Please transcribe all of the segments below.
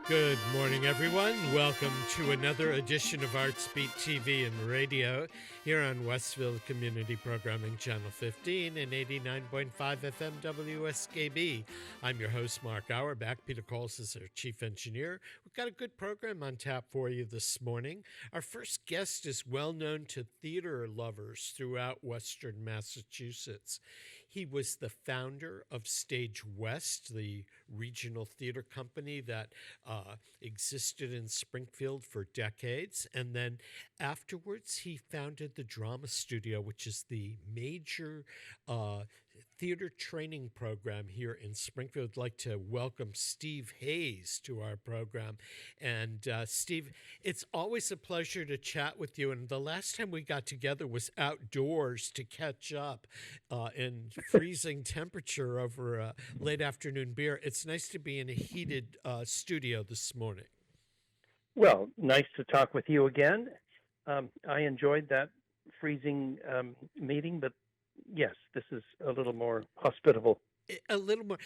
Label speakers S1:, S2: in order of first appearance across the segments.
S1: Good morning, everyone. Welcome to another edition of Artsbeat TV and Radio here on Westville Community Programming Channel 15 and 89.5 FM WSKB. I'm your host, Mark Auerbach. Peter Coles is our chief engineer. We've got a good program on tap for you this morning. Our first guest is well known to theater lovers throughout Western Massachusetts. He was the founder of Stage West, the regional theater company that existed in Springfield for decades. And then afterwards, he founded the Drama Studio, which is the major theater training program here in Springfield. I'd like to welcome Steve Hayes to our program. And Steve, it's always a pleasure to chat with you. And the last time we got together was outdoors to catch up in freezing temperature over a late afternoon beer. It's nice to be in a heated studio this morning.
S2: Well, nice to talk with you again. I enjoyed that freezing meeting, but yes, this is a little more hospitable.
S1: A little more.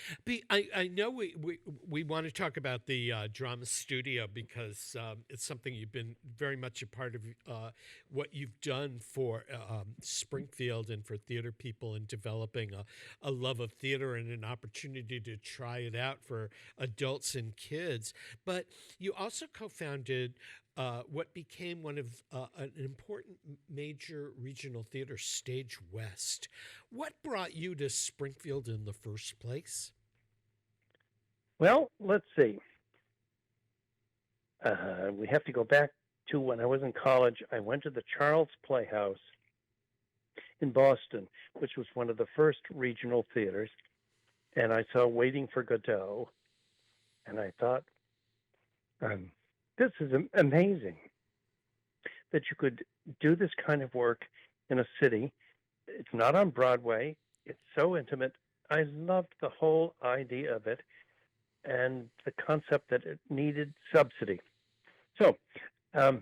S1: I know we want to talk about the drama studio because it's something you've been very much a part of what you've done for Springfield and for theater people in developing a love of theater and an opportunity to try it out for adults and kids. But you also co-founded what became one of an important major regional theater, Stage West. What brought you to Springfield in the first place?
S2: Well, let's see. We have to go back to when I was in college. I went to the Charles Playhouse in Boston, which was one of the first regional theaters, and I saw Waiting for Godot, and I thought, this is amazing that you could do this kind of work in a city. It's not on Broadway. It's so intimate. I loved the whole idea of it and the concept that it needed subsidy. So the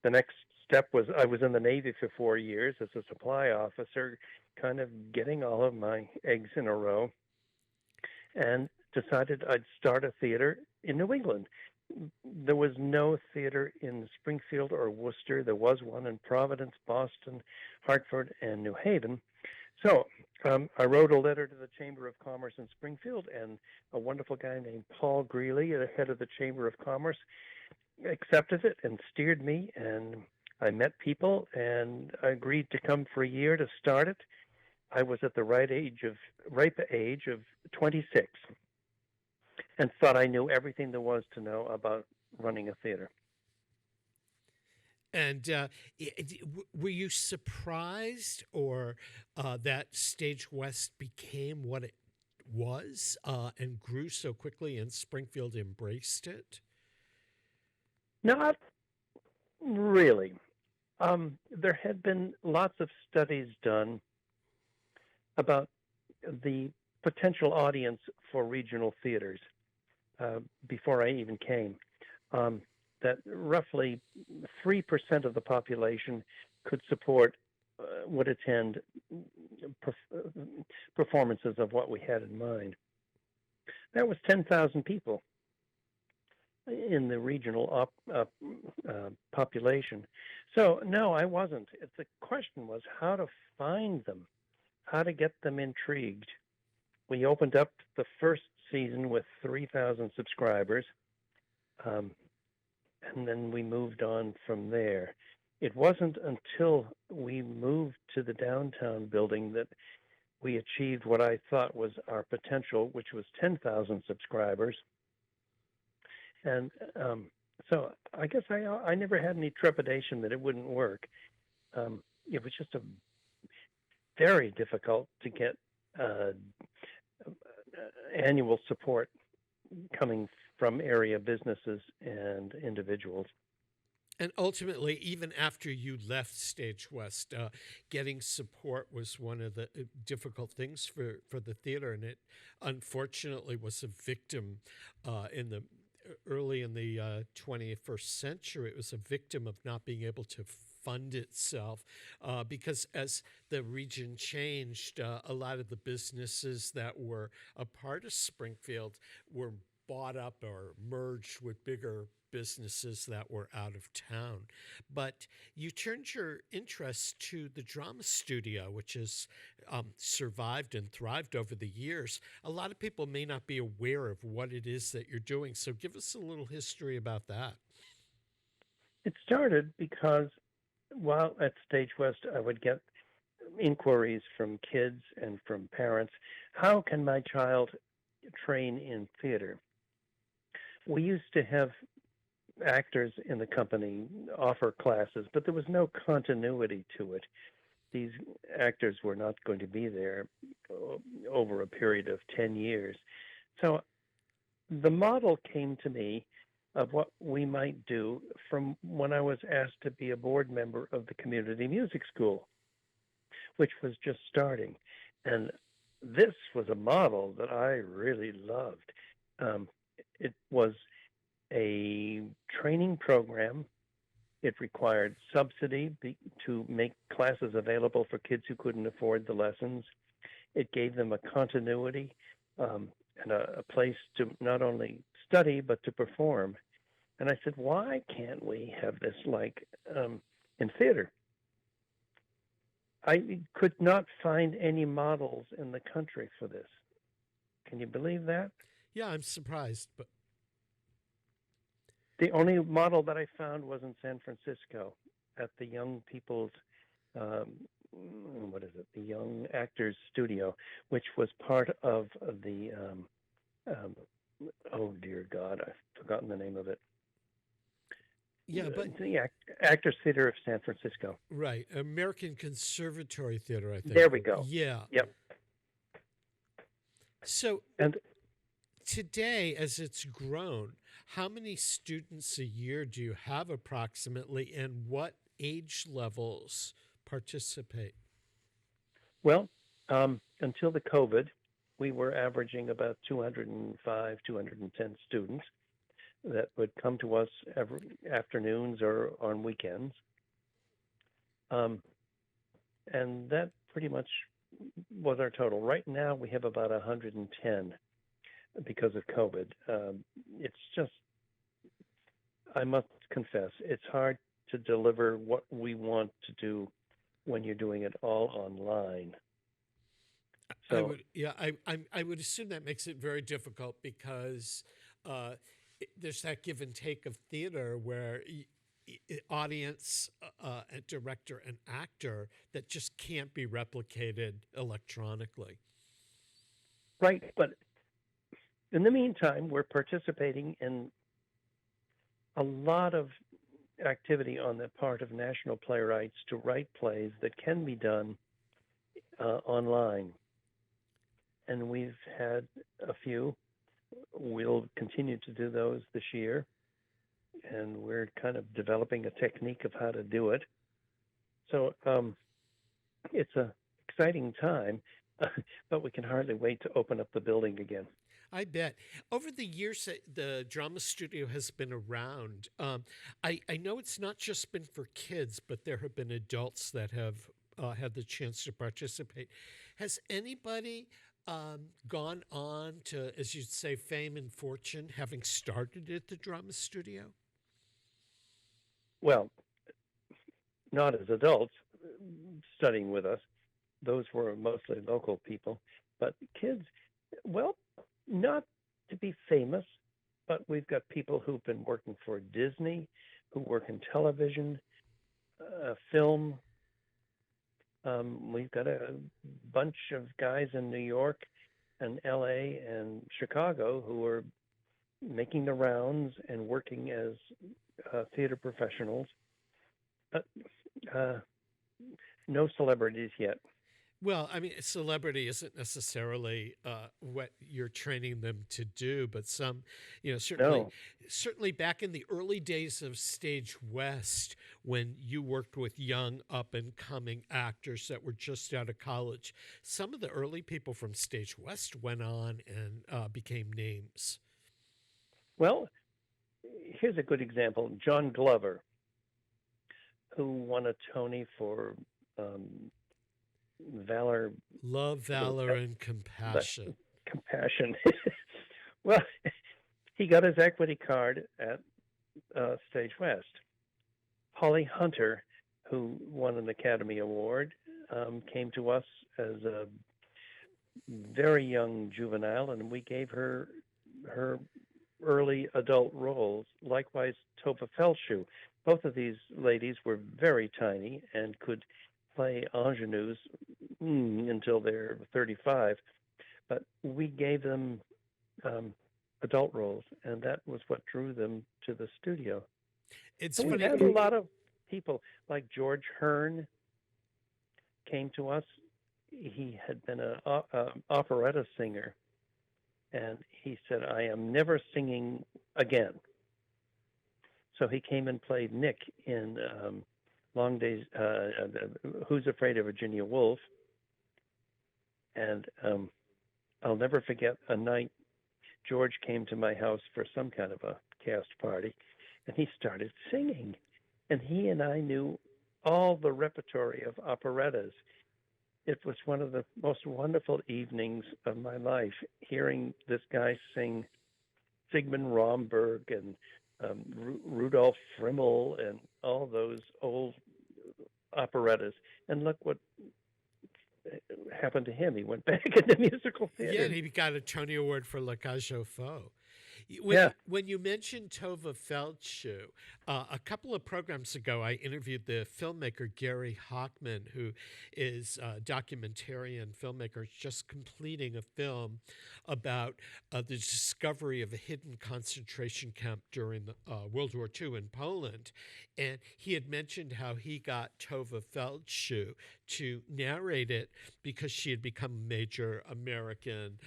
S2: next step was I was in the Navy for 4 years as a supply officer, kind of getting all of my eggs in a row, and decided I'd start a theater in New England. There was no theater in Springfield or Worcester. There was one in Providence, Boston, Hartford, and New Haven. So I wrote a letter to the Chamber of Commerce in Springfield, and a wonderful guy named Paul Greeley, the head of the Chamber of Commerce, accepted it and steered me, and I met people and agreed to come for a year to start it. I was at the ripe age of 26. And thought I knew everything there was to know about running a theater.
S1: And were you surprised or that Stage West became what it was and grew so quickly and Springfield embraced it?
S2: Not really. There had been lots of studies done about the potential audience for regional theaters. Before I even came, that roughly 3% of the population could support, would attend performances of what we had in mind. That was 10,000 people in the regional population. So, no, I wasn't. The question was how to find them, how to get them intrigued. We opened up the first season with 3,000 subscribers, and then we moved on from there. It wasn't until we moved to the downtown building that we achieved what I thought was our potential, which was 10,000 subscribers. And so I guess I never had any trepidation that it wouldn't work. It was just very difficult to get annual support coming from area businesses and individuals.
S1: And ultimately, even after you left Stage West, getting support was one of the difficult things for the theater, and it unfortunately was a victim early in the 21st century. It was a victim of not being able to fund itself because as the region changed, a lot of the businesses that were a part of Springfield were bought up or merged with bigger businesses that were out of town. But you turned your interest to the drama studio, which has survived and thrived over the years. A lot of people may not be aware of what it is that you're doing. So give us a little history about that.
S2: It started because while at Stage West, I would get inquiries from kids and from parents. How can my child train in theater? We used to have actors in the company offer classes, but there was no continuity to it. These actors were not going to be there over a period of 10 years. So the model came to me of what we might do from when I was asked to be a board member of the community music school, which was just starting. And this was a model that I really loved. It was a training program. It required subsidy to make classes available for kids who couldn't afford the lessons. It gave them a continuity and a place to not only study but to perform. And I said, why can't we have this like in theater? I could not find any models in the country for this. Can you believe that?
S1: Yeah, I'm surprised, but
S2: the only model that I found was in San Francisco at the Young People's, the Young Actors Studio, which was part of the, oh dear God, I've forgotten the name of it.
S1: Yeah, but
S2: the Actors Theater of San Francisco.
S1: Right, American Conservatory Theater, I think.
S2: There we go.
S1: Yeah.
S2: Yep.
S1: So,
S2: and
S1: today, as it's grown, how many students a year do you have approximately, and what age levels participate?
S2: Well, until the COVID, we were averaging about 205, 210 students that would come to us every afternoons or on weekends. And that pretty much was our total. Right now, we have about 110 because of COVID. It's just, I must confess, it's hard to deliver what we want to do when you're doing it all online. So
S1: I would assume that makes it very difficult because there's that give and take of theater where audience, a director, and actor that just can't be replicated electronically.
S2: Right, but in the meantime, we're participating in a lot of activity on the part of national playwrights to write plays that can be done online. And we've had a few. We'll continue to do those this year. And we're kind of developing a technique of how to do it. So it's an exciting time, but we can hardly wait to open up the building again.
S1: I bet. Over the years that the drama studio has been around, I know it's not just been for kids, but there have been adults that have had the chance to participate. Has anybody gone on to, as you'd say, fame and fortune, having started at the drama studio?
S2: Well, not as adults studying with us. Those were mostly local people. But kids, well, not to be famous, but we've got people who've been working for Disney, who work in television, film. We've got a bunch of guys in New York and LA and Chicago who are making the rounds and working as theater professionals. But no celebrities yet.
S1: Well, I mean, celebrity isn't necessarily what you're training them to do, but some, certainly back in the early days of Stage West, when you worked with young up and coming actors that were just out of college, some of the early people from Stage West went on and became names.
S2: Well, here's a good example. John Glover, who won a Tony for Valor.
S1: Love, Valor, and Compassion.
S2: Compassion. Well, he got his equity card at Stage West. Holly Hunter, who won an Academy Award, came to us as a very young juvenile, and we gave her early adult roles. Likewise, Tova Feldshuh. Both of these ladies were very tiny and could play ingenues until they're 35, but we gave them adult roles, and that was what drew them to the studio.
S1: It's
S2: So we
S1: funny.
S2: had a lot of people like George Hearn came to us. He had been an operetta singer, and he said, "I am never singing again." So he came and played Nick in Long Days, Who's Afraid of Virginia Woolf. And I'll never forget a night George came to my house for some kind of a cast party, and he started singing. And he and I knew all the repertory of operettas. It was one of the most wonderful evenings of my life, hearing this guy sing Sigmund Romberg and Rudolf Frimmel and all those old operettas. And look what happened to him. He went back into musical theater.
S1: Yeah, and he got a Tony Award for La Cage aux Folles.
S2: Yeah.
S1: When you mentioned Tova Feldshuh, a couple of programs ago, I interviewed the filmmaker Gary Hockman, who is a documentarian filmmaker, just completing a film about the discovery of a hidden concentration camp during the, World War II in Poland. And he had mentioned how he got Tova Feldshuh to narrate it because she had become a major American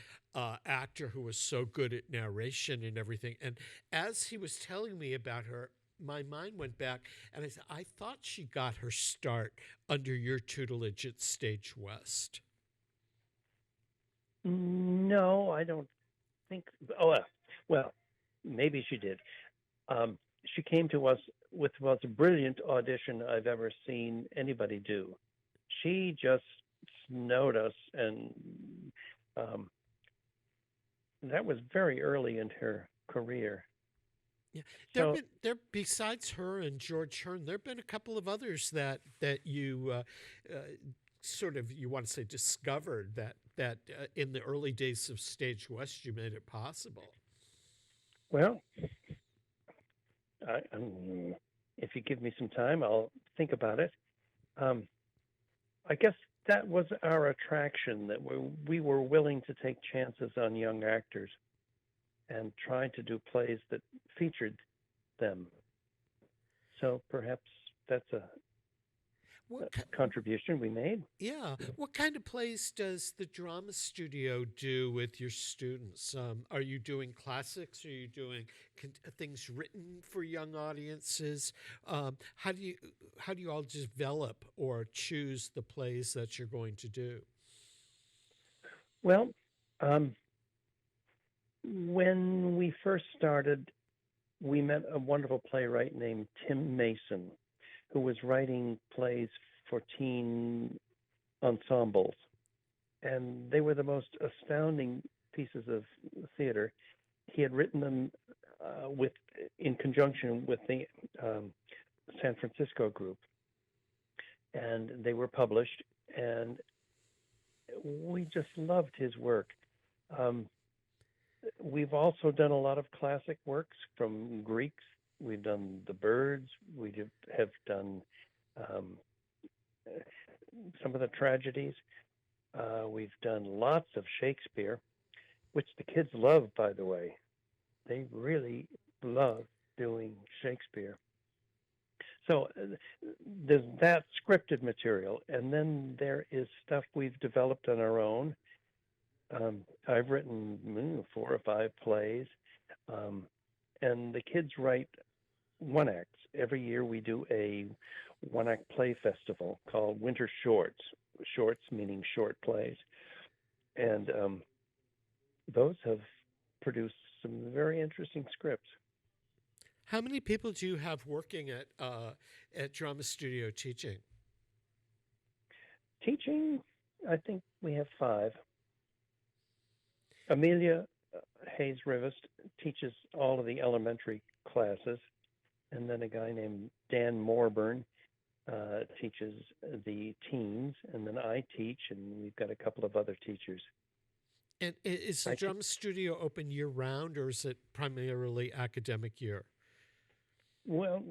S1: actor who was so good at narration and everything. And as he was telling me about her, my mind went back and I said, I thought she got her start under your tutelage at Stage West.
S2: No, I don't think. Oh, well, maybe she did. She came to us with the most brilliant audition I've ever seen anybody do. She just snowed us, and that was very early in her career.
S1: Yeah,
S2: So,
S1: besides her and George Hearn, there have been a couple of others that you sort of, you want to say, discovered that in the early days of Stage West you made it possible.
S2: well, if you give me some time, I'll think about it. I guess that was our attraction, that we were willing to take chances on young actors and try to do plays that featured them. So perhaps that's a contribution we made.
S1: Yeah. What kind of plays does the drama studio do with your students? Are you doing classics? Are you doing things written for young audiences? How do you all develop or choose the plays that you're going to do?
S2: Well, when we first started, we met a wonderful playwright named Tim Mason, who was writing plays for teen ensembles. And they were the most astounding pieces of theater. He had written them in conjunction with the San Francisco group. And they were published, and we just loved his work. We've also done a lot of classic works from Greeks. We've done The Birds. We have done some of the tragedies. We've done lots of Shakespeare, which the kids love, by the way. They really love doing Shakespeare. So there's that scripted material, and then there is stuff we've developed on our own. I've written 4 or 5 plays, and the kids write one acts. Every year we do a one-act play festival called Winter Shorts, shorts meaning short plays. And those have produced some very interesting scripts.
S1: How many people do you have working at Drama Studio teaching?
S2: Teaching, I think we have 5. Amelia Hayes Rivest teaches all of the elementary classes, and then a guy named Dan Morburn teaches the teens, and then I teach, and we've got a couple of other teachers.
S1: And is the drum studio open year round, or is it primarily academic year?
S2: Well,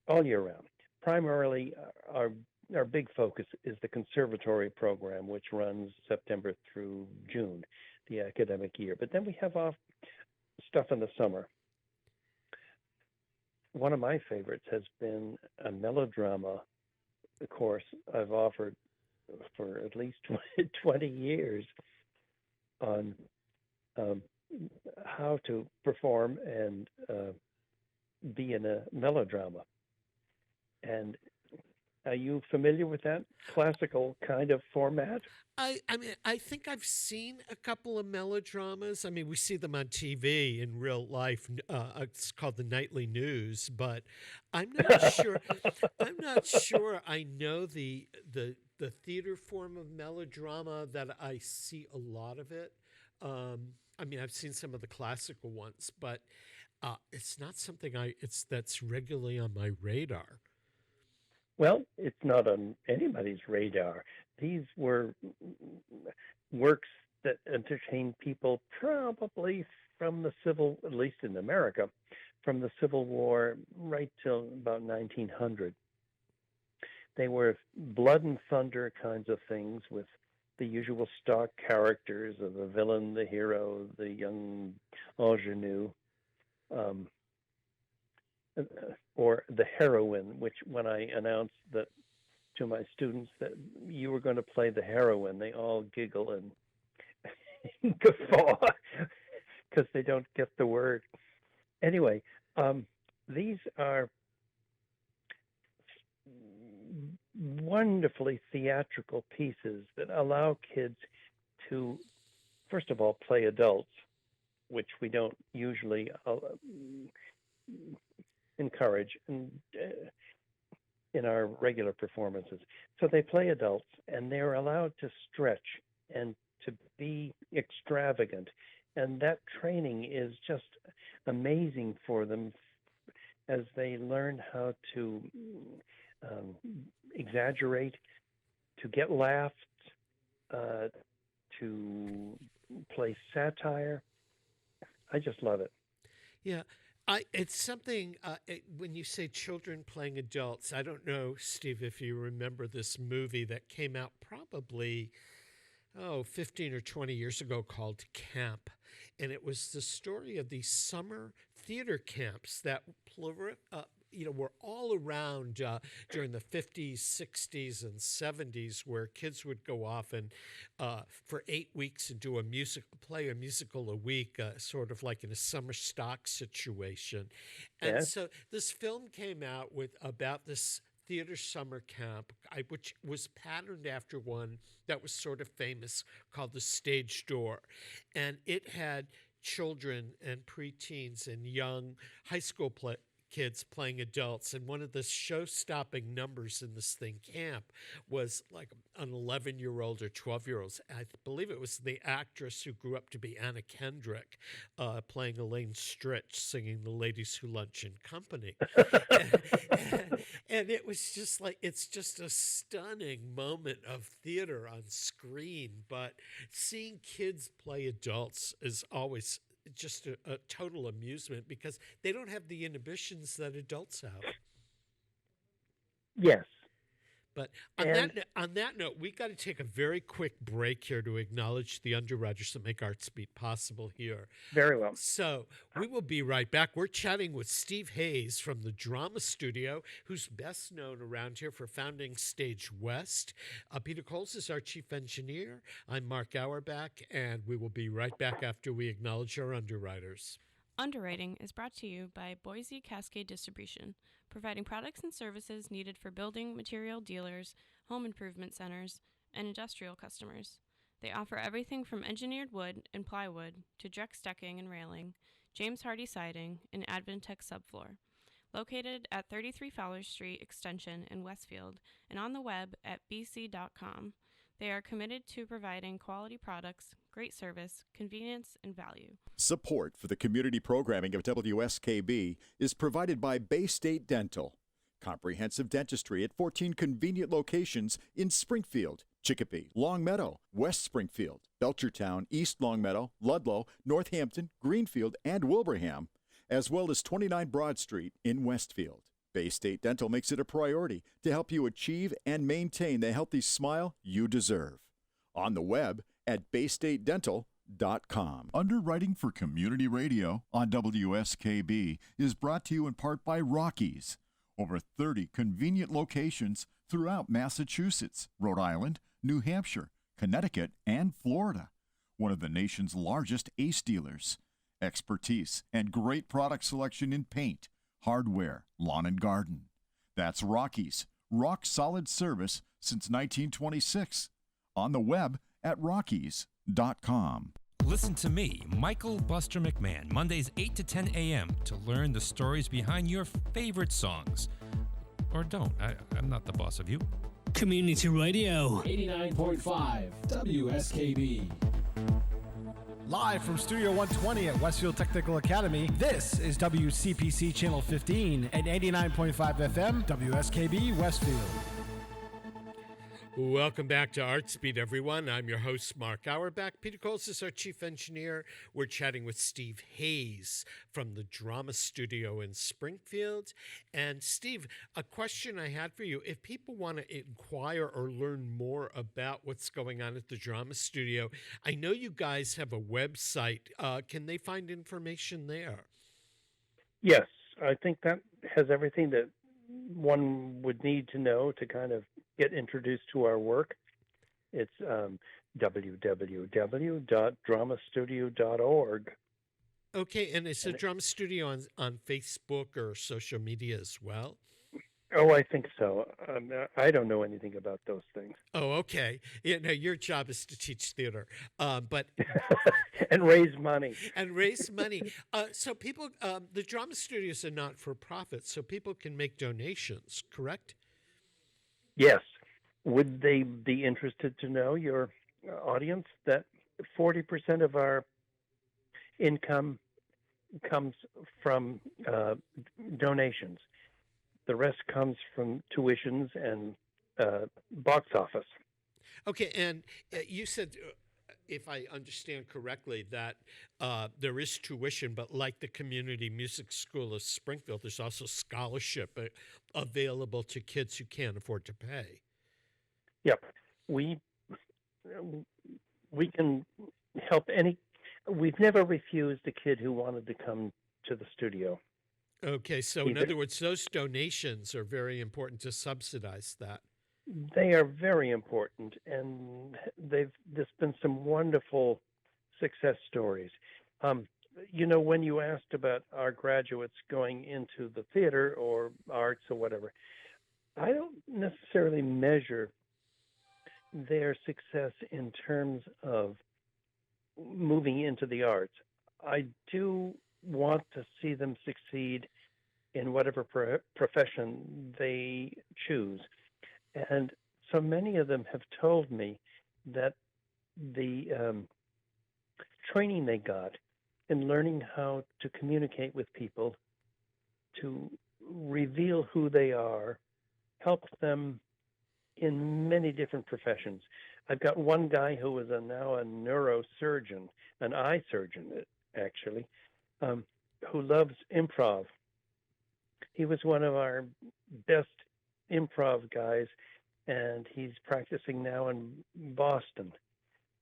S2: all year round. Primarily, our big focus is the conservatory program, which runs September through June, the academic year. But then we have off stuff in the summer. One of my favorites has been a melodrama course I've offered for at least 20 years on how to perform and be in a melodrama. And are you familiar with that classical kind of format?
S1: I mean, I think I've seen a couple of melodramas. I mean, we see them on TV in real life. It's called the nightly news, but I'm not sure. I'm not sure I know the theater form of melodrama that I see a lot of it. I mean, I've seen some of the classical ones, but it's not something that's regularly on my radar.
S2: Well, it's not on anybody's radar. These were works that entertained people probably from the Civil, at least in America, from the Civil War right till about 1900. They were blood and thunder kinds of things with the usual stock characters of the villain, the hero, the young ingenue. Or the heroine, which when I announced that to my students that you were going to play the heroine, they all giggle and guffaw because they don't get the word. Anyway, these are wonderfully theatrical pieces that allow kids to, first of all, play adults, which we don't usually encourage in our regular performances. So they play adults, and they're allowed to stretch and to be extravagant. And that training is just amazing for them as they learn how to exaggerate, to get laughs, to play satire. I just love it.
S1: Yeah. It's something, when you say children playing adults, I don't know, Steve, if you remember this movie that came out probably, 15 or 20 years ago called Camp. And it was the story of these summer theater camps that were all around during the 50s, 60s, and 70s, where kids would go off and for 8 weeks and do a musical a week, sort of like in a summer stock situation. And
S2: Yes.
S1: so this film came out about this theater summer camp, which was patterned after one that was sort of famous called The Stage Door. And it had children and preteens and young high school kids playing adults. And one of the show-stopping numbers in this thing, camp, was like an 11-year-old or 12-year-old. I believe it was the actress who grew up to be Anna Kendrick playing Elaine Stritch singing The Ladies Who Lunch in Company. And it was just like, it's just a stunning moment of theater on screen. But seeing kids play adults is always just a total amusement because they don't have the inhibitions that adults have.
S2: Yes.
S1: But on that note, we got to take a very quick break here to acknowledge the underwriters that make Artsbeat possible here.
S2: Very well.
S1: So we will be right back. We're chatting with Steve Hayes from the Drama Studio, who's best known around here for founding Stage West. Peter Coles is our chief engineer. I'm Mark Auerbach, and we will be right back after we acknowledge our underwriters.
S3: Underwriting is brought to you by Boise Cascade Distribution, providing products and services needed for building material dealers, home improvement centers, and industrial customers. They offer everything from engineered wood and plywood to Drex decking and railing, James Hardie siding, and Advantech subfloor. Located at 33 Fowler Street Extension in Westfield and on the web at bc.com. They are committed to providing quality products, great service, convenience, and value.
S4: Support for the community programming of WSKB is provided by Bay State Dental. Comprehensive dentistry at 14 convenient locations in Springfield, Chicopee, Longmeadow, West Springfield, Belchertown, East Longmeadow, Ludlow, Northampton, Greenfield, and Wilbraham, as well as 29 Broad Street in Westfield. Bay State Dental makes it a priority to help you achieve and maintain the healthy smile you deserve. On the web at baystatedental.com. Underwriting for Community Radio on WSKB is brought to you in part by Rockies. Over 30 convenient locations throughout Massachusetts, Rhode Island, New Hampshire, Connecticut, and Florida. One of the nation's largest ACE dealers. Expertise and great product selection in paint, hardware, lawn and garden. That's Rockies. Rock solid service since 1926. On the web at rockies.com.
S5: Listen to me, Michael Buster McMahon, Mondays 8 to 10 a.m. to learn the stories behind your favorite songs. Or don't. I'm not the boss of you.
S6: Community Radio.
S7: 89.5 WSKB. Live from Studio 120 at Westfield Technical Academy, this is WCPC Channel 15 at 89.5 FM, WSKB Westfield.
S1: Welcome back to Artsbeat, everyone. I'm your host, Mark Auerbach. Peter Coles is our chief engineer. We're chatting with Steve Hayes from the Drama Studio in Springfield. And Steve, a question I had for you. If people want to inquire or learn more about what's going on at the Drama Studio, I know you guys have a website. Can they find information there?
S2: Yes, I think that has everything that one would need to know to kind of get introduced to our work. It's www.dramastudio.org.
S1: Okay, and is the Drama Studio on Facebook or social media as well?
S2: Oh, I think so. I don't know anything about those things.
S1: Oh, okay. Yeah, no, your job is to teach theater, but
S2: and raise money.
S1: And raise money. So people, the Drama Studios are not for profit, so people can make donations. Correct?
S2: Yes. Would they be interested to know, your audience, that 40% of our income comes from donations? The rest comes from tuitions and box office.
S1: Okay, and you said, if I understand correctly, that there is tuition, but like the Community Music School of Springfield, there's also scholarship available to kids who can't afford to pay.
S2: Yep. We can help any. We've never refused a kid who wanted to come to the studio.
S1: Okay, so in other words, those donations are very important to subsidize that.
S2: They are very important, and there's been some wonderful success stories. When you asked about our graduates going into the theater or arts or whatever, I don't necessarily measure their success in terms of moving into the arts. I do want to see them succeed in whatever profession they choose. And so many of them have told me that the training they got in learning how to communicate with people, to reveal who they are, helps them in many different professions. I've got one guy who is now a neurosurgeon, an eye surgeon, actually, who loves improv. He was one of our best improv guys, and he's practicing now in Boston.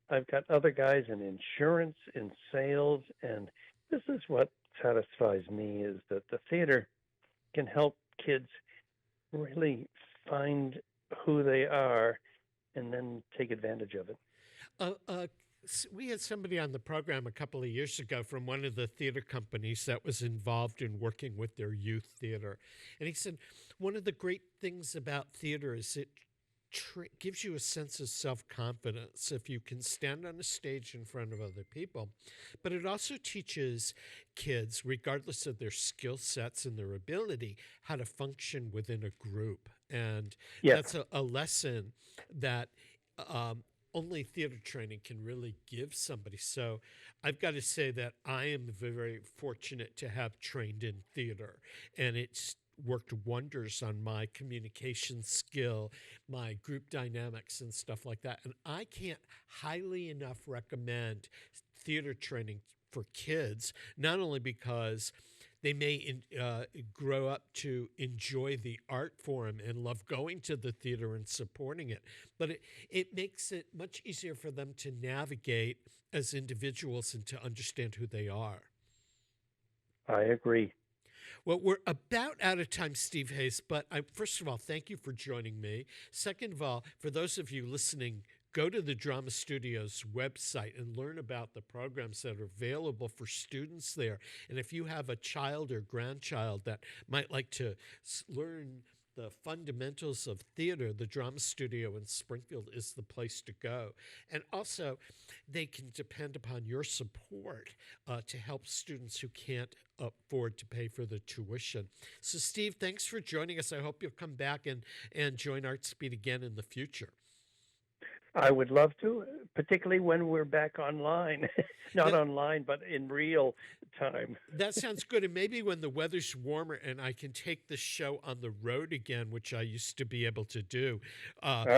S2: I've got other guys in insurance, in sales, and this is what satisfies me, is that the theater can help kids really find who they are and then take advantage of it.
S1: We had somebody on the program a couple of years ago from one of the theater companies that was involved in working with their youth theater. And he said, one of the great things about theater is it gives you a sense of self-confidence if you can stand on a stage in front of other people. But it also teaches kids, regardless of their skill sets and their ability, how to function within a group. And that's a lesson that only theater training can really give somebody. So I've got to say that I am very fortunate to have trained in theater, and it's worked wonders on my communication skill, my group dynamics, and stuff like that. And I can't highly enough recommend theater training for kids, not only because they may grow up to enjoy the art form and love going to the theater and supporting it, but it makes it much easier for them to navigate as individuals and to understand who they are.
S2: I agree.
S1: Well, we're about out of time, Steve Hayes, but first of all, thank you for joining me. Second of all, for those of you listening, go to the Drama Studio's website and learn about the programs that are available for students there. And if you have a child or grandchild that might like to learn the fundamentals of theater, the Drama Studio in Springfield is the place to go. And also, they can depend upon your support to help students who can't afford to pay for the tuition. So, Steve, thanks for joining us. I hope you'll come back and join Artsbeat again in the future.
S2: I would love to, particularly when we're back online. Not online, but in real time.
S1: That sounds good. And maybe when the weather's warmer and I can take the show on the road again, which I used to be able to do,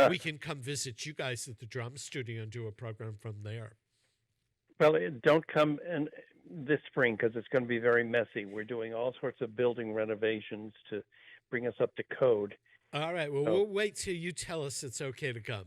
S1: we can come visit you guys at the Drama Studio and do a program from there.
S2: Well, don't come this spring because it's going to be very messy. We're doing all sorts of building renovations to bring us up to code.
S1: All right. Well, we'll wait till you tell us it's okay to come.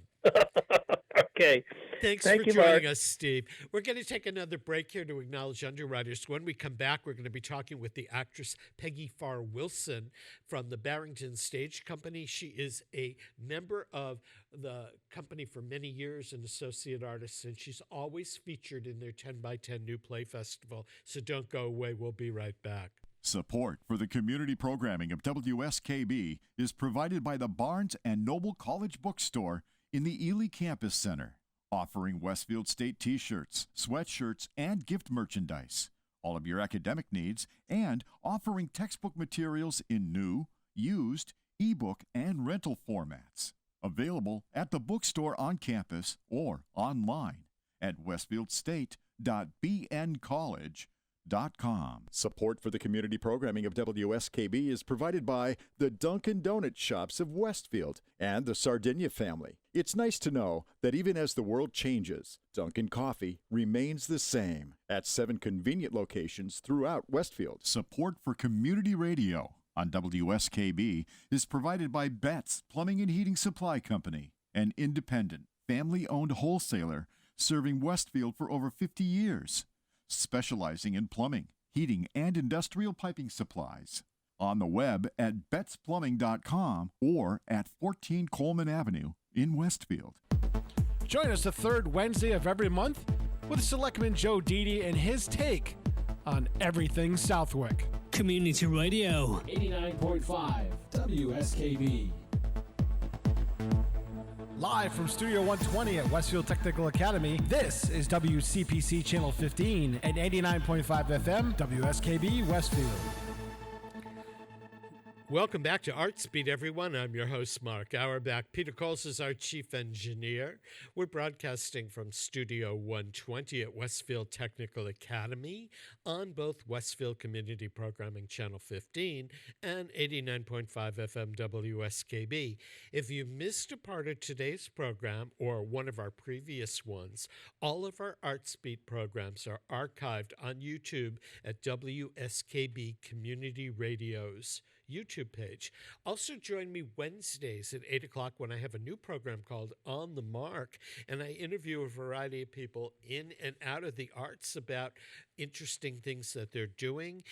S2: Okay.
S1: Thank
S2: you,
S1: for joining
S2: Mark.
S1: us, Steve. We're going to take another break here to acknowledge underwriters. When we come back, we're going to be talking with the actress Peggy Pharr Wilson from the Barrington Stage Company. She is a member of the company for many years, an associate artist, and she's always featured in their 10x10 New Play Festival. So don't go away. We'll be right back.
S4: Support for the community programming of WSKB is provided by the Barnes & Noble College Bookstore in the Ely Campus Center, offering Westfield State t-shirts, sweatshirts, and gift merchandise, all of your academic needs, and offering textbook materials in new, used, ebook, and rental formats. Available at the bookstore on campus or online at westfieldstate.bncollege.com. Support for the community programming of WSKB is provided by the Dunkin' Donut Shops of Westfield and the Sardinia family. It's nice to know that even as the world changes, Dunkin' Coffee remains the same at 7 convenient locations throughout Westfield. Support for community radio on WSKB is provided by Betts Plumbing and Heating Supply Company, an independent, family-owned wholesaler serving Westfield for over 50 years. Specializing in plumbing, heating, and industrial piping supplies. On the web at bettsplumbing.com or at 14 Coleman Avenue in Westfield.
S7: Join us the third Wednesday of every month with Selectman Joe Didi and his take on everything Southwick.
S6: Community Radio.
S7: 89.5 WSKB. Live from Studio 120 at Westfield Technical Academy, this is WCPC Channel 15 and 89.5 FM, WSKB Westfield.
S1: Welcome back to Artsbeat, everyone. I'm your host, Mark Auerbach. Peter Coles is our chief engineer. We're broadcasting from Studio 120 at Westfield Technical Academy on both Westfield Community Programming Channel 15 and 89.5 FM WSKB. If you missed a part of today's program or one of our previous ones, all of our Artsbeat programs are archived on YouTube at WSKB Community Radio's YouTube page. Also join me Wednesdays at 8 o'clock when I have a new program called On the Mark, and I interview a variety of people in and out of the arts about interesting things that they're doing,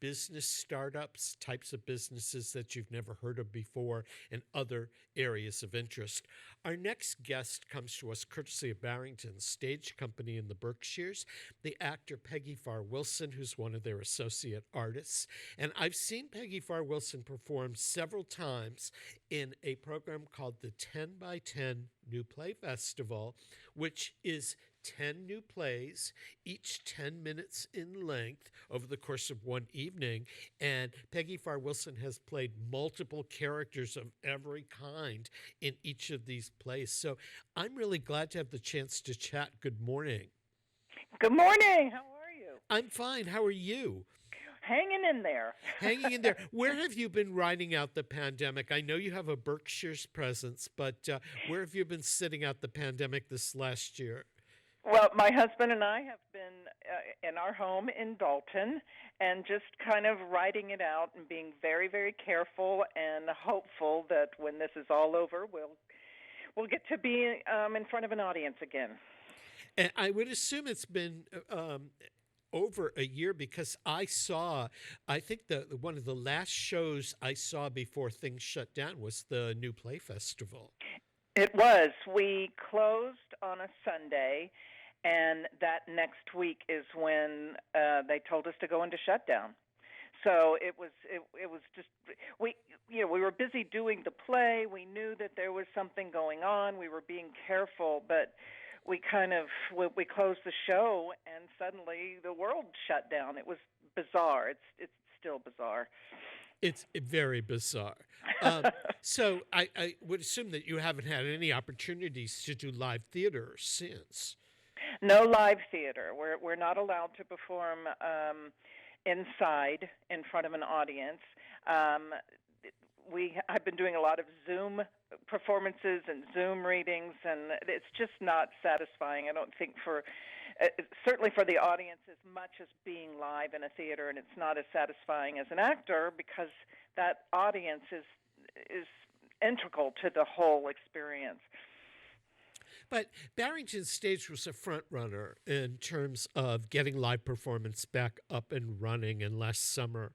S1: business startups, types of businesses that you've never heard of before, and other areas of interest. Our next guest comes to us courtesy of Barrington Stage Company in the Berkshires, the actor Peggy Pharr Wilson, who's one of their associate artists. And I've seen Peggy Pharr Wilson perform several times in a program called the 10x10 New Play Festival, which is 10 new plays, each 10 minutes in length over the course of one evening. And Peggy Pharr Wilson has played multiple characters of every kind in each of these plays. So I'm really glad to have the chance to chat. Good morning.
S8: Good morning. How are you?
S1: I'm fine. How are you?
S8: Hanging in there.
S1: Hanging in there. Where have you been riding out the pandemic? I know you have a Berkshire's presence, but where have you been sitting out the pandemic this last year?
S8: Well, my husband and I have been in our home in Dalton and just kind of riding it out and being very, very careful and hopeful that when this is all over, we'll get to be in front of an audience again.
S1: And I would assume it's been over a year, because I think one of the last shows I saw before things shut down was the New Play Festival.
S8: It was. We closed on a Sunday, and that next week is when they told us to go into shutdown. So it was just we were busy doing the play. We knew that there was something going on. We were being careful, but we closed the show, and suddenly the world shut down. It was bizarre. It's still bizarre.
S1: It's very bizarre. So I would assume that you haven't had any opportunities to do live theater since.
S8: No live theater. We're not allowed to perform inside in front of an audience. I've been doing a lot of Zoom performances and Zoom readings, and it's just not satisfying. I don't think certainly for the audience as much as being live in a theater, and it's not as satisfying as an actor because that audience is integral to the whole experience.
S1: But Barrington Stage was a front runner in terms of getting live performance back up and running, and last summer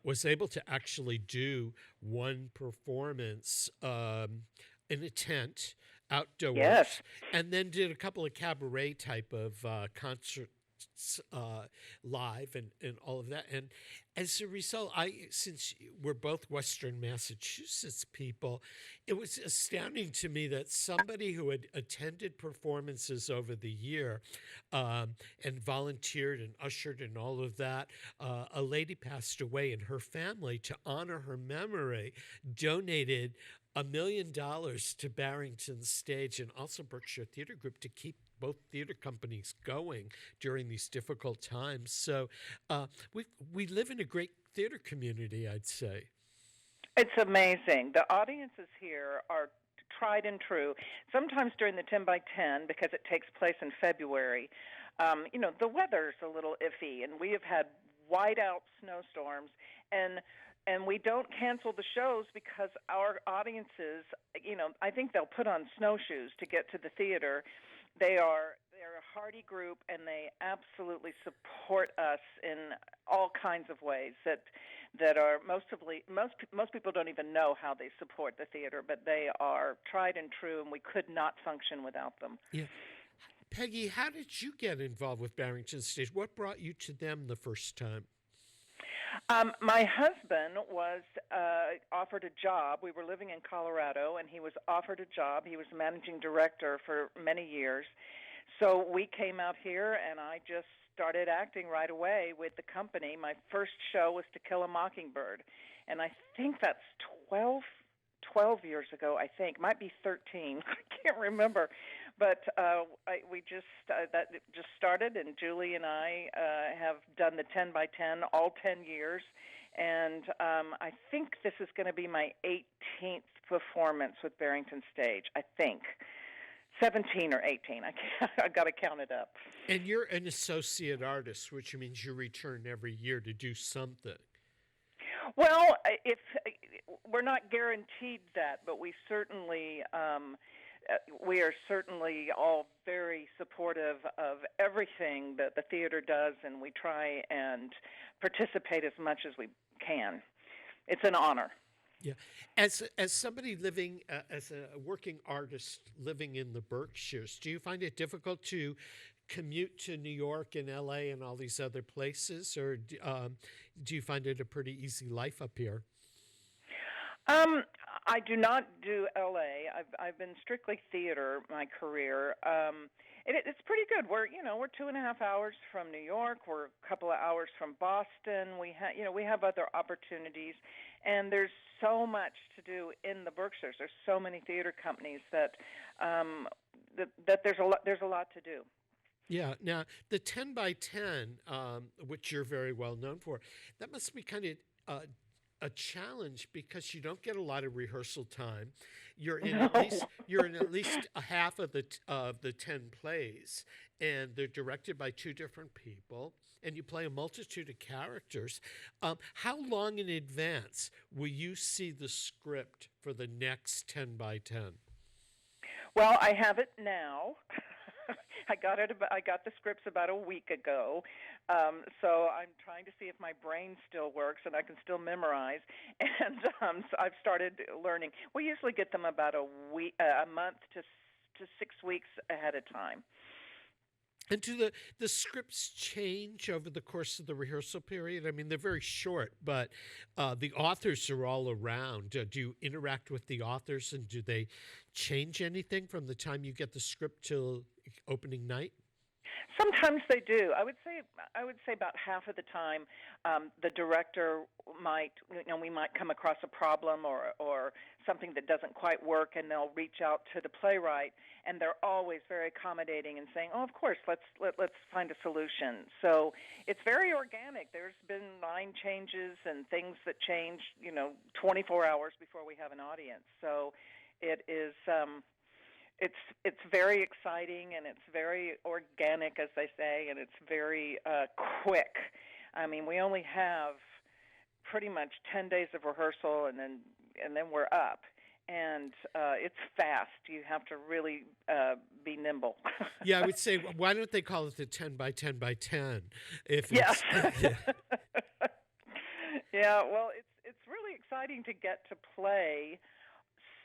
S1: was able to actually do one performance in a tent outdoors,
S8: yes,
S1: and then did a couple of cabaret type of concerts live and all of that. And as a result, since we're both Western Massachusetts people, it was astounding to me that somebody who had attended performances over the year and volunteered and ushered and all of that, a lady passed away, and her family, to honor her memory, donated $1 million to Barrington Stage and also Berkshire Theater Group to keep both theater companies going during these difficult times. So we live in a great theater community, I'd say. It's
S8: amazing. The audiences here are tried and true. Sometimes during the 10 by 10, because it takes place in February, the weather's a little iffy, and we have had whiteout snowstorms, and we don't cancel the shows because our audiences, I think they'll put on snowshoes to get to the theater. They're a hardy group, and they absolutely support us in all kinds of ways that are most people don't even know how they support the theater, but they are tried and true, and we could not function without them.
S1: Yeah. Peggy, how did you get involved with Barrington Stage? What brought you to them the first time?
S8: My husband was offered a job. We were living in Colorado, and he was offered a job. He was managing director for many years. So we came out here, and I just started acting right away with the company. My first show was To Kill a Mockingbird, and I think that's 12 years ago, I think. Might be 13. I can't remember. But that just started, and Julie and I have done the 10 by 10 all 10 years, and I think this is going to be my 18th performance with Barrington Stage. I think 17 or 18. I got to count it up.
S1: And you're an associate artist, which means you return every year to do something.
S8: Well, if we're not guaranteed that, but we are certainly all very supportive of everything that the theater does, and we try and participate as much as we can. It's an honor.
S1: Yeah. As somebody living, as a working artist living in the Berkshires, do you find it difficult to commute to New York and LA and all these other places, or do you find it a pretty easy life up here?
S8: I do not do LA. I've been strictly theater my career. It's pretty good. We're 2.5 hours from New York. We're a couple of hours from Boston. We have other opportunities, and there's so much to do in the Berkshires. There's so many theater companies that there's a lot to do.
S1: Yeah. Now, the 10 by 10, which you're very well known for, that must be kind of a challenge because you don't get a lot of rehearsal time. You're in at least a half of the 10 plays, and they're directed by two different people, and you play a multitude of characters. How long in advance will you see the script for the next 10 by 10?
S8: Well, I have it now. I got the scripts about a week ago, so I'm trying to see if my brain still works and I can still memorize. And so I've started learning. We usually get them about a month to 6 weeks ahead of time.
S1: And do the scripts change over the course of the rehearsal period? I mean, they're very short, but the authors are all around. Do you interact with the authors, and do they change anything from the time you get the script till opening night?
S8: Sometimes they do. I would say about half of the time, the director we might come across a problem or something that doesn't quite work, and they'll reach out to the playwright, and they're always very accommodating and saying, "Oh, of course, let's find a solution." So it's very organic. There's been line changes and things that change, 24 hours before we have an audience. So it is. It's very exciting, and it's very organic, as they say, and it's very quick. I mean, we only have pretty much 10 days of rehearsal, and then we're up. And it's fast. You have to really be nimble.
S1: Yeah, I would say, why don't they call it the 10 by 10 by 10?
S8: Yes. Yeah, well, it's really exciting to get to play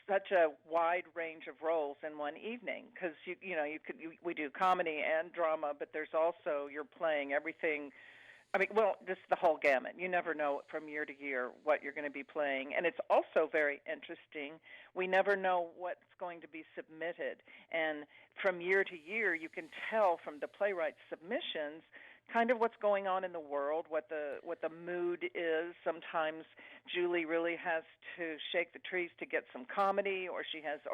S8: such a wide range of roles in one evening, because we do comedy and drama, but there's also, you're playing everything. I mean, well, just the whole gamut. You never know from year to year what you're going to be playing, and it's also very interesting. We never know what's going to be submitted, and from year to year, you can tell from the playwright's submissions kind of what's going on in the world, what the mood is. Sometimes Julie really has to shake the trees to get some comedy, or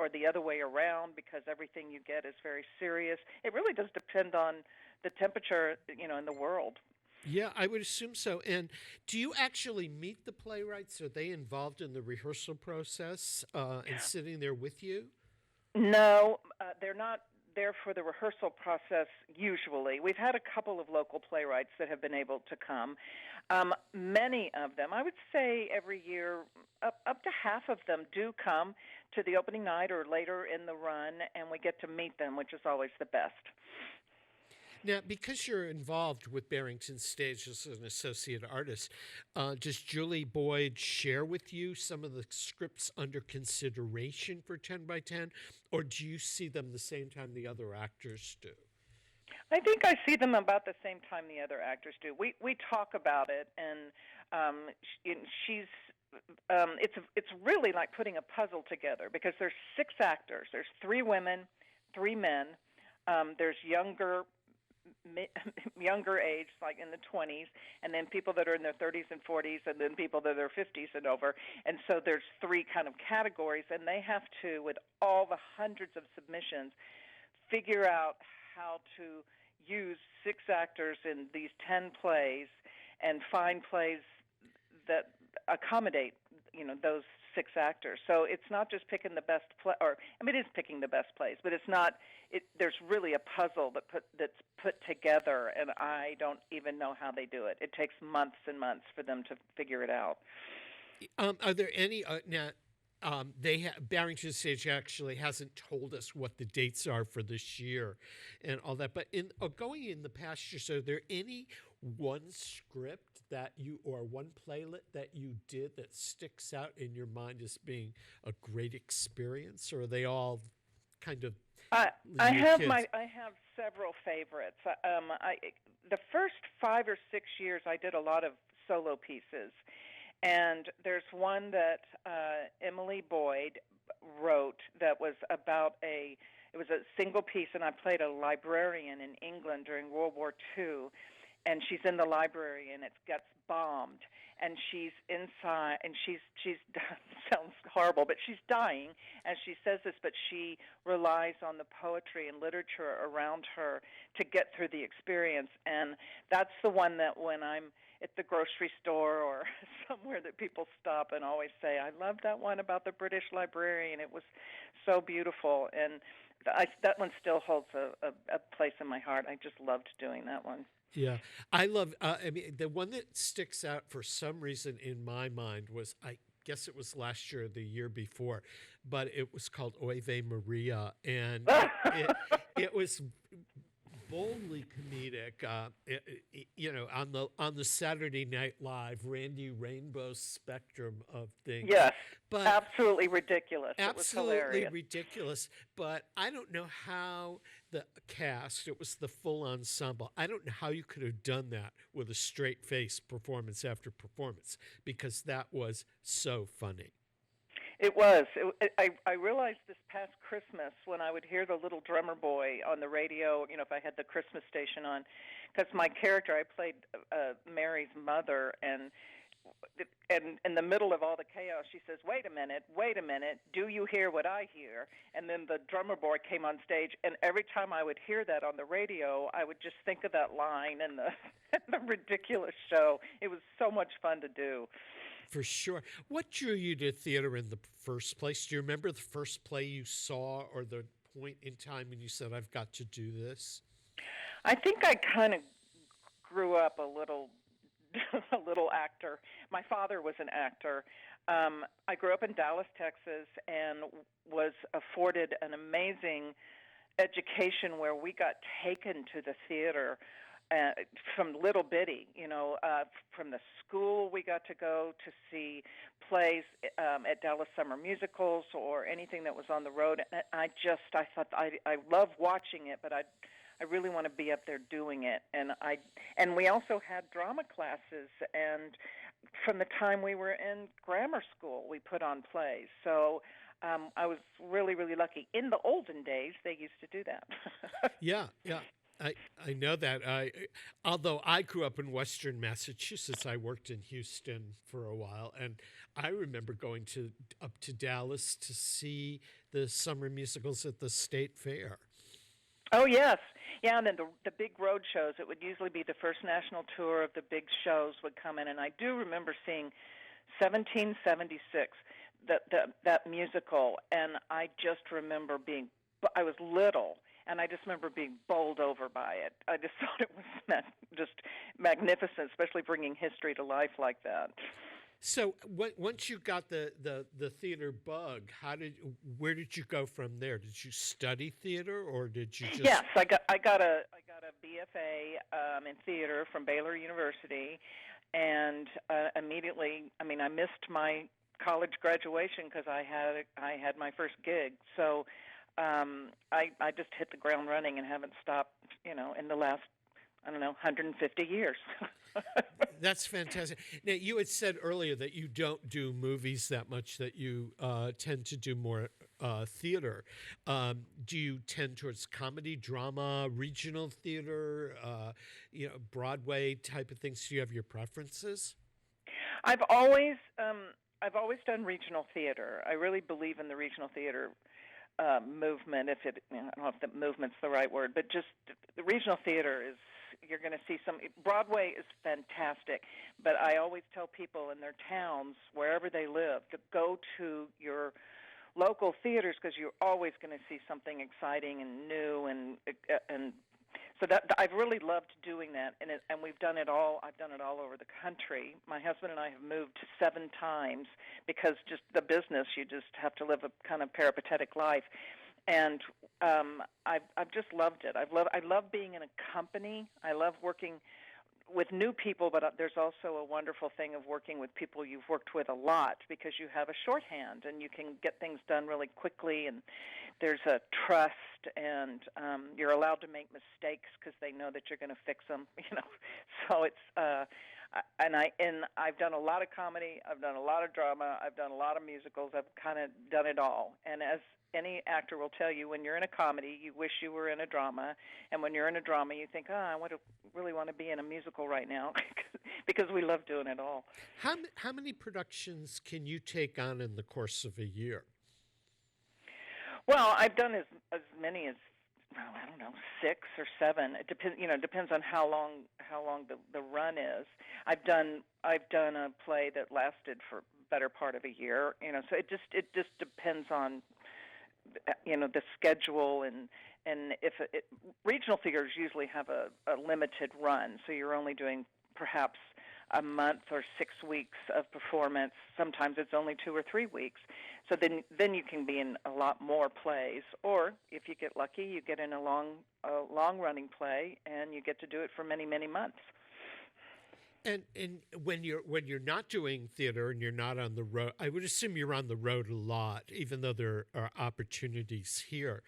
S8: the other way around, because everything you get is very serious. It really does depend on the temperature, in the world.
S1: Yeah, I would assume so. And do you actually meet the playwrights? Are they involved in the rehearsal process and sitting there with you?
S8: No, they're not there for the rehearsal process usually. We've had a couple of local playwrights that have been able to come. Many of them, I would say every year, up to half of them do come to the opening night or later in the run, and we get to meet them, which is always the best.
S1: Now, because you're involved with Barrington Stage as an associate artist, does Julie Boyd share with you some of the scripts under consideration for 10 by 10, or do you see them the same time the other actors do?
S8: I think I see them about the same time the other actors do. We talk about it, and she's. It's really like putting a puzzle together, because there's 6 actors. There's 3 women, 3 men. There's younger age, like in the 20s, and then people that are in their 30s and 40s, and then people that are 50s and over. And so there's 3 kind of categories, and they have to, with all the hundreds of submissions, figure out how to use 6 actors in these 10 plays and find plays that accommodate, those 6 actors. So it's not just picking the best play, it is picking the best plays, but it's not. There's really a puzzle that's put together, and I don't even know how they do it. It takes months and months for them to figure it out.
S1: Are there any now? Barrington Stage actually hasn't told us what the dates are for this year and all that. But going in the past years, are there any one script that or one playlet that you did that sticks out in your mind as being a great experience, or are they all kind of?
S8: I have several favorites. The first 5 or 6 years, I did a lot of solo pieces. And there's one that Emily Boyd wrote that was about it was a single piece, and I played a librarian in England during World War II, and she's in the library, and it gets bombed, and she's inside, and she's sounds horrible, but she's dying as she says this, but she relies on the poetry and literature around her to get through the experience. And that's the one that when I'm at the grocery store or somewhere that people stop and always say, I love that one about the British librarian. It was so beautiful. And that one still holds a place in my heart. I just loved doing that one.
S1: Yeah, I love. I mean, the one that sticks out for some reason in my mind was, I guess it was last year or the year before, but it was called Oive Maria, and it was boldly comedic. On the Saturday Night Live, Randy Rainbow spectrum of things.
S8: Yes,
S1: but
S8: absolutely ridiculous.
S1: Absolutely
S8: it was hilarious.
S1: ridiculous. But I don't know how the cast, it was the full ensemble, I don't know how you could have done that with a straight face performance after performance, because that was so funny.
S8: It was. I realized this past Christmas when I would hear the little drummer boy on the radio, if I had the Christmas station on, because my character, I played Mary's mother, and in the middle of all the chaos, she says, wait a minute, do you hear what I hear? And then the drummer boy came on stage, and every time I would hear that on the radio, I would just think of that line and the ridiculous show. It was so much fun to do.
S1: For sure. What drew you to theater in the first place? Do you remember the first play you saw, or the point in time when you said, I've got to do this?
S8: I think I kind of grew up a little actor. My father was an actor. I grew up in Dallas, Texas, and was afforded an amazing education where we got taken to the theater from little bitty, from the school we got to go to see plays at Dallas Summer Musicals or anything that was on the road. And I thought I love watching it, but I really want to be up there doing it. And we also had drama classes, and from the time we were in grammar school, we put on plays. So I was really, really lucky. In the olden days, they used to do that.
S1: Yeah. I know that. Although I grew up in Western Massachusetts, I worked in Houston for a while, and I remember going up to Dallas to see the summer musicals at the State Fair.
S8: Oh, yes. Yeah, and then the big road shows, it would usually be the first national tour of the big shows would come in, and I do remember seeing 1776, that musical, and I just remember I was little, and I just remember being bowled over by it. I just thought it was just magnificent, especially bringing history to life like that.
S1: So once you got the theater bug, where did you go from there? Did you study theater, or did you just?
S8: Yes, I got a BFA in theater from Baylor University, and immediately, I missed my college graduation because I had my first gig. So I just hit the ground running and haven't stopped, in the last, 150 years.
S1: That's fantastic. Now, you had said earlier that you don't do movies that much, that you tend to do more theater. Do you tend towards comedy, drama, regional theater, Broadway type of things? Do you have your preferences?
S8: I've always done regional theater. I really believe in the regional theater movement. I don't know if the movement's the right word, but just the regional theater is. You're going to see Broadway is fantastic, but I always tell people in their towns, wherever they live, to go to your local theaters because you're always going to see something exciting and new, and so that I've really loved doing that, and we've done it all. I've done it all over the country. My husband and I have moved 7 times because just the business, you just have to live a kind of peripatetic life. And I've just loved it. I love being in a company. I love working with new people, but there's also a wonderful thing of working with people you've worked with a lot because you have a shorthand and you can get things done really quickly, and there's a trust, and you're allowed to make mistakes because they know that you're going to fix them. So it's I've done a lot of comedy, I've done a lot of drama, I've done a lot of musicals. I've kind of done it all. And as any actor will tell you, when you're in a comedy, you wish you were in a drama, and when you're in a drama, you think, I really want to be in a musical right now, because we love doing it all.
S1: How many productions can you take on in the course of a year?
S8: Well, I've done as many as, I don't know, 6 or 7. It depends on how long the run is. I've done a play that lasted for better part of a year. So it just depends on the schedule, and if regional theaters usually have a limited run, so you're only doing perhaps a month or 6 weeks of performance. Sometimes it's only 2 or 3 weeks. So then you can be in a lot more plays, or if you get lucky, you get in a long running play, and you get to do it for many, many months.
S1: And when you're not doing theater and you're not on the road, I would assume you're on the road a lot, even though there are opportunities here.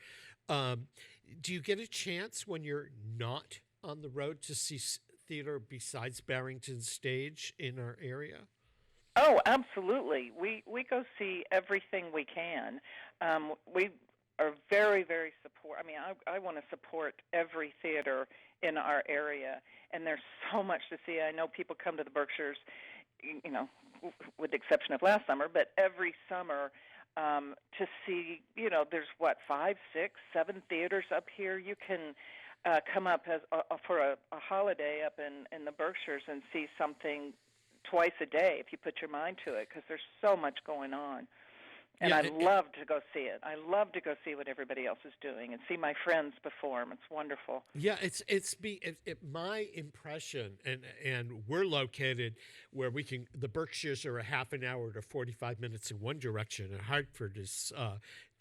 S1: Do you get a chance when you're not on the road to see theater besides Barrington Stage in our area?
S8: Oh, absolutely. We go see everything we can. We are very, very support. I mean, I want to support every theater in our area, and there's so much to see. I know people come to the Berkshires, with the exception of last summer, but every summer to see, there's 5, 6, 7 theaters up here. You can come up for a holiday up in the Berkshires and see something twice a day if you put your mind to it, because there's so much going on. And I love to go see it. I love to go see what everybody else is doing and see my friends perform. It's wonderful.
S1: Yeah, it's my impression, and we're located where the Berkshires are a half an hour to 45 minutes in one direction, and Hartford is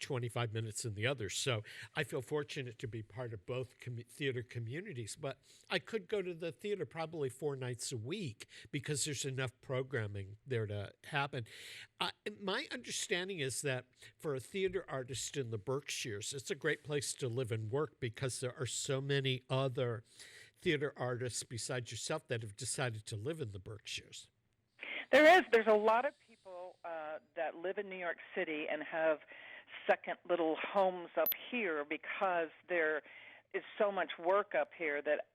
S1: 25 minutes in the other. So I feel fortunate to be part of both theater communities, but I could go to the theater probably 4 nights a week because there's enough programming there to happen. My understanding is that for a theater artist in the Berkshires, it's a great place to live and work because there are so many other theater artists besides yourself that have decided to live in the Berkshires.
S8: There's a lot of people that live in New York City and have second little homes up here because there is so much work up here that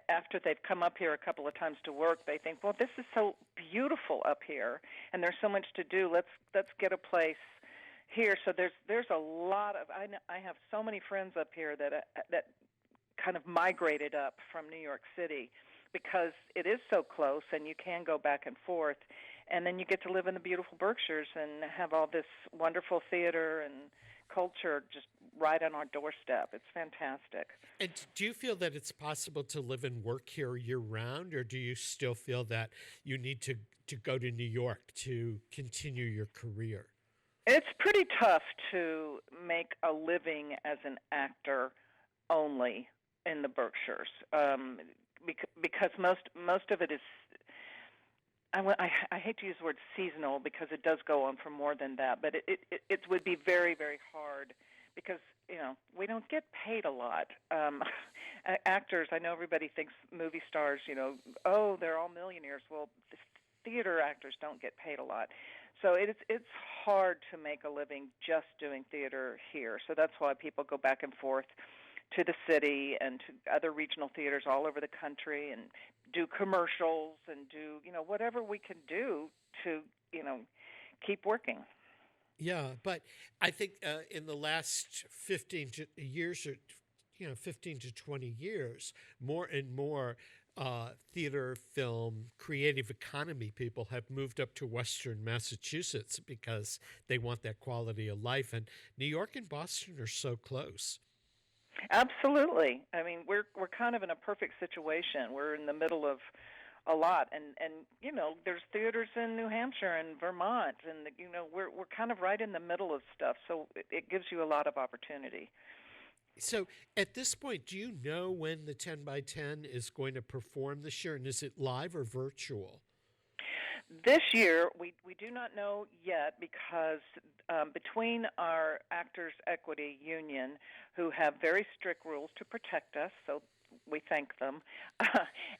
S8: after they've come up here a couple of times to work, they think, well, this is so beautiful up here, and there's so much to do. Let's get a place here. So there's a lot of I have so many friends up here that kind of migrated up from New York City because it is so close, and you can go back and forth, and then you get to live in the beautiful Berkshires and have all this wonderful theater and culture just right on our doorstep. It's fantastic.
S1: And do you feel that it's possible to live and work here year-round, or do you still feel that you need to go to New York to continue your career?
S8: It's pretty tough to make a living as an actor only in the Berkshires, because most of it is, I hate to use the word seasonal because it does go on for more than that, but it would be very, very hard because, we don't get paid a lot. Actors, I know everybody thinks movie stars, they're all millionaires. Well, theater actors don't get paid a lot. So it's hard to make a living just doing theater here. So that's why people go back and forth to the city and to other regional theaters all over the country and do commercials and do, whatever we can do to, keep working.
S1: Yeah, but I think in the last 15 to 20 years, more and more theater, film, creative economy people have moved up to Western Massachusetts because they want that quality of life. And New York and Boston are so close.
S8: Absolutely. I mean, we're kind of in a perfect situation. We're in the middle of a lot, and there's theaters in New Hampshire and Vermont, and we're kind of right in the middle of stuff. So it gives you a lot of opportunity.
S1: So at this point, do you know when the 10 by 10 is going to perform this year, and is it live or virtual?
S8: This year, we do not know yet because between our Actors Equity Union, who have very strict rules to protect us, so we thank them,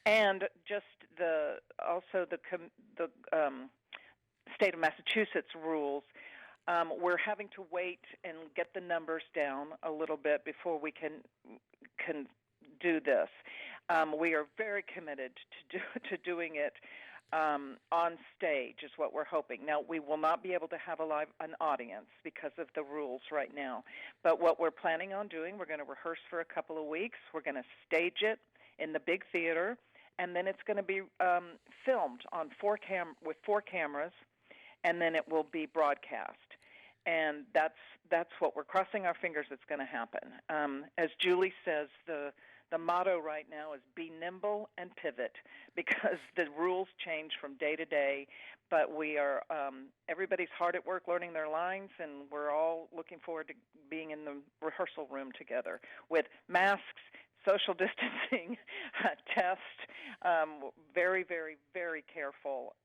S8: and just the state of Massachusetts rules. We're having to wait and get the numbers down a little bit before we can do this. We are very committed to doing it on stage is what we're hoping. Now, we will not be able to have an audience because of the rules right now. But what we're planning on doing, we're going to rehearse for a couple of weeks. We're going to stage it in the big theater, and then it's going to be filmed on with 4 cameras, and then it will be broadcast. And that's what we're crossing our fingers it's going to happen. As Julie says, the motto right now is be nimble and pivot, because the rules change from day to day, but we are everybody's hard at work learning their lines, and we're all looking forward to being in the rehearsal room together with masks, social distancing, tests, very, very, very careful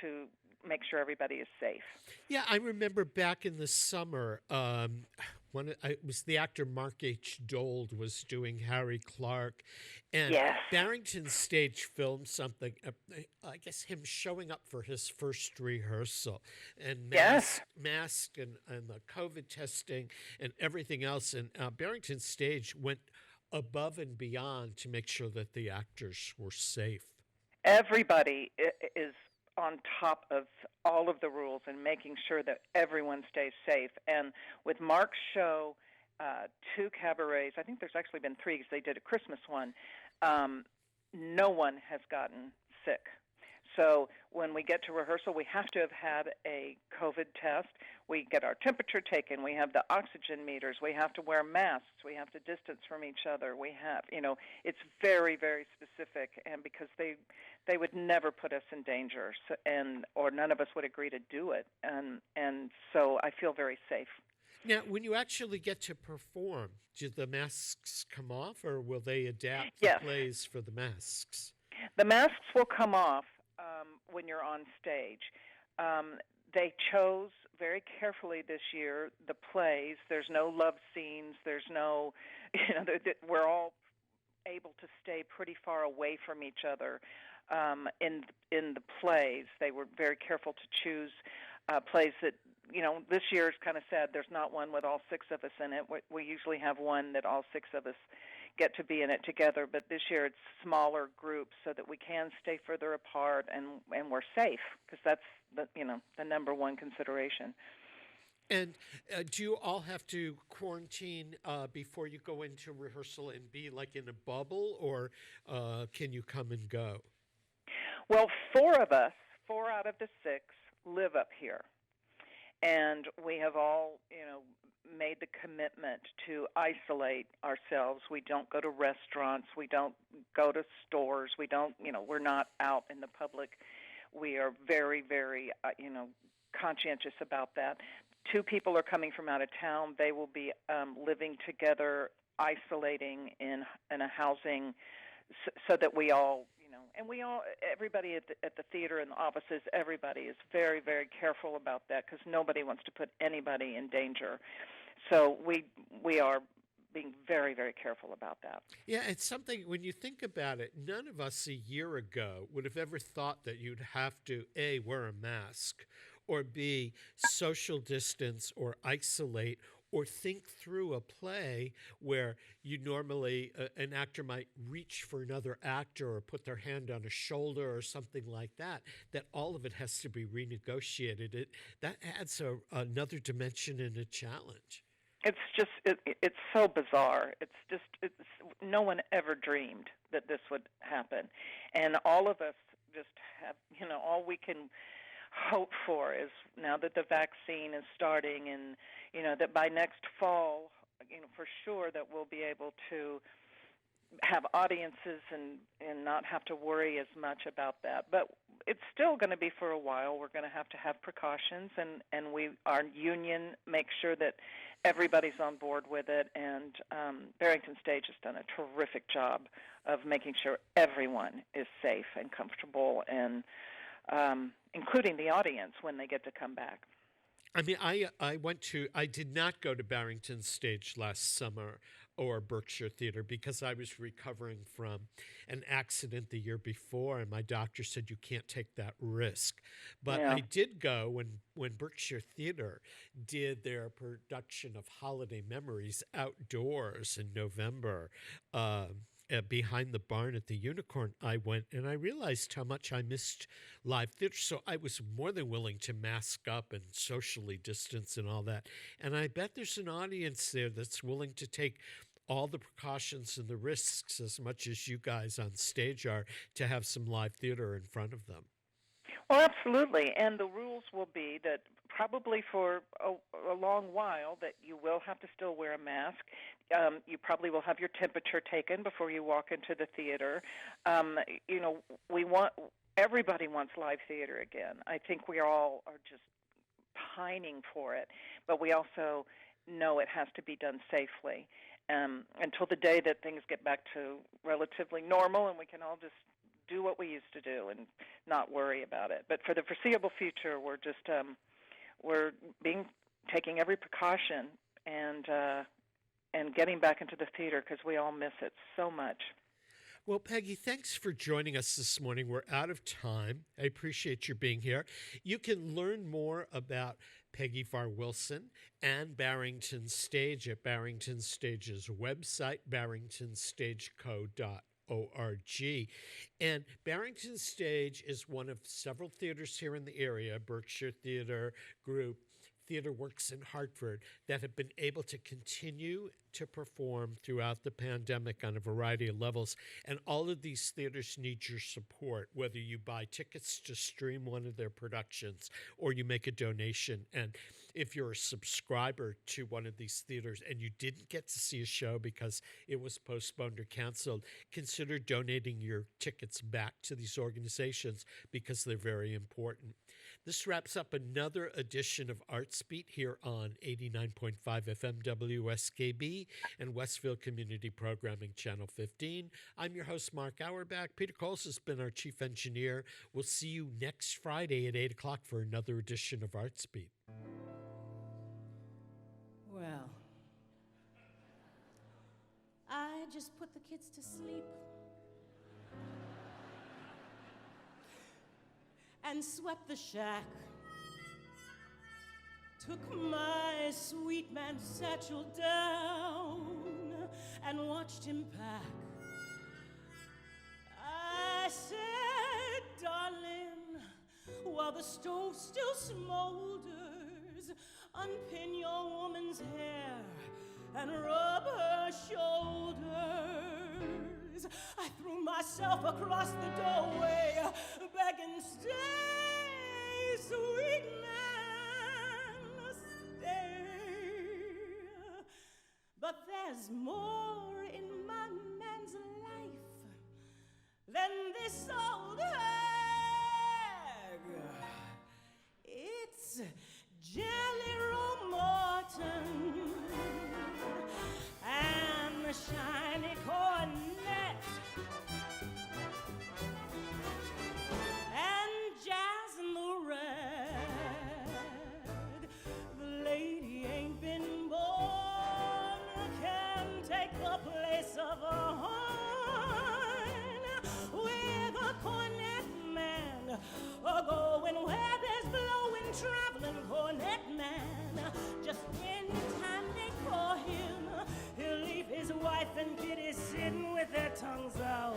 S8: to make sure everybody is safe.
S1: Yeah, I remember back in the summer, it was the actor Mark H. Dold was doing Harry Clark, and
S8: Yes.
S1: Barrington Stage filmed something, I guess him showing up for his first rehearsal, and mask and the COVID testing and everything else, and Barrington Stage went above and beyond to make sure that the actors were safe.
S8: Everybody is on top of all of the rules and making sure that everyone stays safe. And with Mark's show, 2 cabarets, I think there's actually been 3 because they did a Christmas one, no one has gotten sick. So when we get to rehearsal, we have to have had a COVID test. We get our temperature taken. We have the oxygen meters. We have to wear masks. We have to distance from each other. We have, it's very, very specific, and because they would never put us in danger, or none of us would agree to do it, and so I feel very safe.
S1: Now, when you actually get to perform, do the masks come off, or will they adapt
S8: Yes.
S1: the plays for the masks?
S8: The masks will come off when you're on stage. They chose very carefully this year the plays. There's no love scenes. There's no, we're all able to stay pretty far away from each other in the plays. They were very careful to choose plays that, this year is kind of sad. There's not one with all 6 of us in it. We usually have one that all 6 of us get to be in it together, but this year it's smaller groups so that we can stay further apart and we're safe, because that's the number one consideration.
S1: And do you all have to quarantine before you go into rehearsal and be like in a bubble, or can you come and go?
S8: Well, 4 of us, 4 out of the 6, live up here. And we have all, made the commitment to isolate ourselves. We don't go to restaurants. We don't go to stores. We don't, we're not out in the public. We are very, very, conscientious about that. 2 people are coming from out of town. They will be living together, isolating in a housing, so that we all, and everybody at the theater and the offices, everybody is very, very careful about that, because nobody wants to put anybody in danger. So we are being very, very careful about that.
S1: Yeah, it's something, when you think about it, none of us a year ago would have ever thought that you'd have to, A, wear a mask, or B, social distance or isolate, or think through a play where you normally, an actor might reach for another actor or put their hand on a shoulder or something like that, that all of it has to be renegotiated. That adds another dimension and a challenge.
S8: It's just, it's so bizarre. It's no one ever dreamed that this would happen. And all of us just have, all we can hope for is, now that the vaccine is starting, and that by next fall, for sure that we'll be able to have audiences and not have to worry as much about that. But it's still going to be for a while. We're going to have precautions, and our union makes sure that everybody's on board with it. And Barrington Stage has done a terrific job of making sure everyone is safe and comfortable, and including the audience when they get to come back.
S1: I mean, I did not go to Barrington Stage last summer or Berkshire Theater because I was recovering from an accident the year before, and my doctor said you can't take that risk. But
S8: Yeah.
S1: I did go when Berkshire Theater did their production of Holiday Memories outdoors in November. Behind the barn at the Unicorn, I went and I realized how much I missed live theater. So I was more than willing to mask up and socially distance and all that. And I bet there's an audience there that's willing to take all the precautions and the risks as much as you guys on stage are to have some live theater in front of them.
S8: Well, absolutely. And the rules will be that probably for a long while that you will have to still wear a mask. You probably will have your temperature taken before you walk into the theater. Everybody wants live theater again. I think we all are just pining for it, but we also know it has to be done safely. Until the day that things get back to relatively normal and we can all just do what we used to do and not worry about it. But for the foreseeable future, we're just taking every precaution and getting back into the theater because we all miss it so much.
S1: Well, Peggy, thanks for joining us this morning. We're out of time. I appreciate your being here. You can learn more about Peggy Pharr Wilson and Barrington Stage at Barrington Stage's website, barringtonstageco.org. And Barrington Stage is one of several theaters here in the area, Berkshire Theater Group, Theater Works in Hartford, that have been able to continue to perform throughout the pandemic on a variety of levels. And all of these theaters need your support, whether you buy tickets to stream one of their productions or you make a donation. And if you're a subscriber to one of these theaters and you didn't get to see a show because it was postponed or canceled, consider donating your tickets back to these organizations because they're very important. This wraps up another edition of Artsbeat here on 89.5 FM WSKB and Westfield Community Programming Channel 15. I'm your host, Mark Auerbach. Peter Coles has been our chief engineer. We'll see you next Friday at 8 o'clock for another edition of Artsbeat.
S9: Well, I just put the kids to sleep and swept the shack. Took my sweet man's satchel down and watched him pack. I said, darling, while the stove still smolders, unpin your woman's hair and rub her shoulders. I threw myself across the doorway, begging, stay, sweet man, stay. But there's more in my man's life than this old hag. It's Jelly Roll Morton and the shiny cornet and Jazz in the red. The lady ain't been born, can take the place of a horn with a cornet man, or going where there's blowing, traveling cornet man. Just anytime they call him, he'll leave his wife and kiddies sitting with their tongues out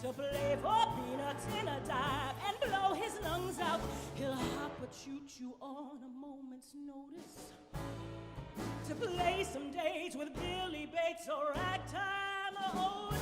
S9: to play for peanuts in a dive and blow his lungs out. He'll hop a choo-choo on a moment's notice to play some dates with Billy Bates or ragtime or old